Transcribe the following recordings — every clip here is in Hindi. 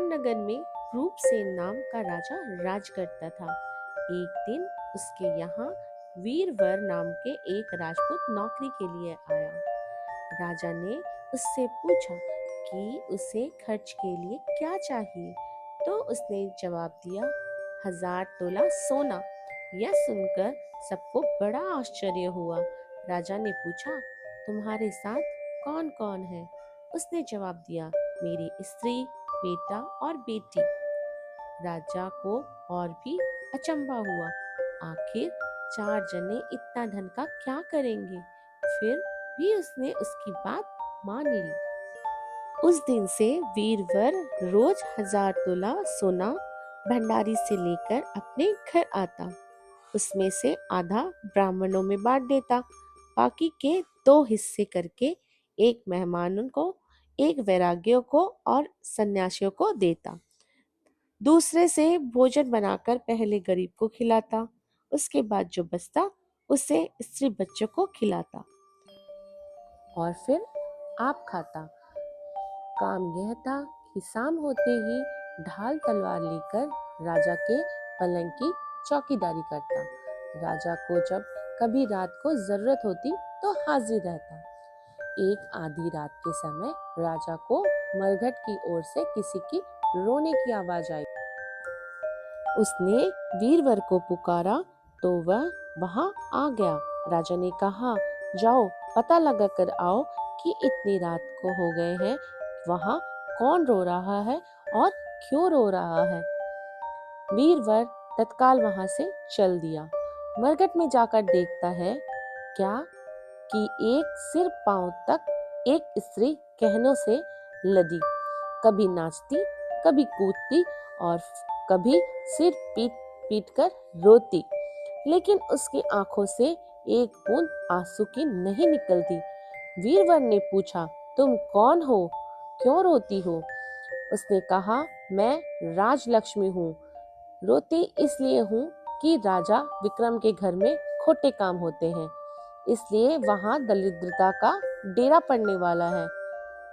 नगर में रूपसेन नाम का राजा राज करता था। एक दिन उसके यहाँ वीरवर नाम के एक राजपूत नौकरी के लिए आया। राजा ने उससे पूछा कि उसे खर्च के लिए क्या चाहिए, तो उसने जवाब दिया, 1000 तोला सोना। यह सुनकर सबको बड़ा आश्चर्य हुआ। राजा ने पूछा, तुम्हारे साथ कौन कौन है? उसने जवाब दिया, मेरी स्त्री, बेटा और बेटी। राजा को और भी अचंभा हुआ। आखिर 4 जने इतना धन का क्या करेंगे? फिर भी उसने उसकी बात मान ली। उस दिन से वीरवर रोज 1000 तोला सोना भंडारी से लेकर अपने घर आता। उसमें से आधा ब्राह्मणों में बांट देता, बाकी के 2 हिस्से करके एक मेहमानों को, एक वैरागियों को और सन्यासियों को देता। दूसरे से भोजन बनाकर पहले गरीब को खिलाता, उसके बाद जो बचता उसे स्त्री बच्चों को खिलाता और फिर आप खाता। काम यह था कि शाम होते ही ढाल तलवार लेकर राजा के पलंग की चौकीदारी करता। राजा को जब कभी रात को जरूरत होती तो हाजिर रहता। एक आधी रात के समय राजा को मरघट की ओर से किसी की रोने की आवाज आई। उसने वीरवर को पुकारा तो वह वहां आ गया। राजा ने कहा, जाओ पता लगा कर आओ कि इतनी रात को हो गए हैं, वहां कौन रो रहा है और क्यों रो रहा है। वीरवर तत्काल वहां से चल दिया। मरघट में जाकर देखता है क्या कि एक सिर पांव तक एक स्त्री कहनों से लदी, कभी नाचती, कभी कूदती और कभी सिर पीट पीट कर रोती, लेकिन उसकी आंखों से एक बूंद आंसू की नहीं निकलती। वीरवर ने पूछा, तुम कौन हो, क्यों रोती हो? उसने कहा, मैं राजलक्ष्मी हूँ। रोती इसलिए हूँ कि राजा विक्रम के घर में खोटे काम होते हैं, इसलिए वहां दरिद्रता का डेरा पड़ने वाला है।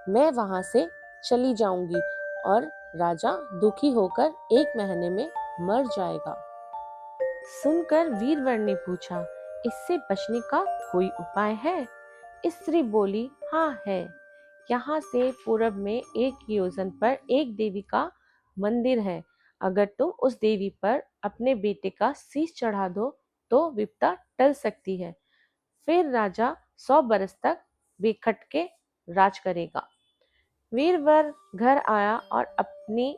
मैं वहां से चली जाऊंगी और राजा दुखी होकर 1 महीने में मर जाएगा। सुनकर वीरवर ने पूछा, इससे बचने का कोई उपाय है? स्त्री बोली, हाँ है। यहाँ से पूरब में 1 योजन पर एक देवी का मंदिर है। अगर तुम उस देवी पर अपने बेटे का शीश चढ़ा दो तो विपदा टल सकती है। फिर राजा 100 बरस तक बेखटके राज करेगा। वीरवर घर आया और अपनी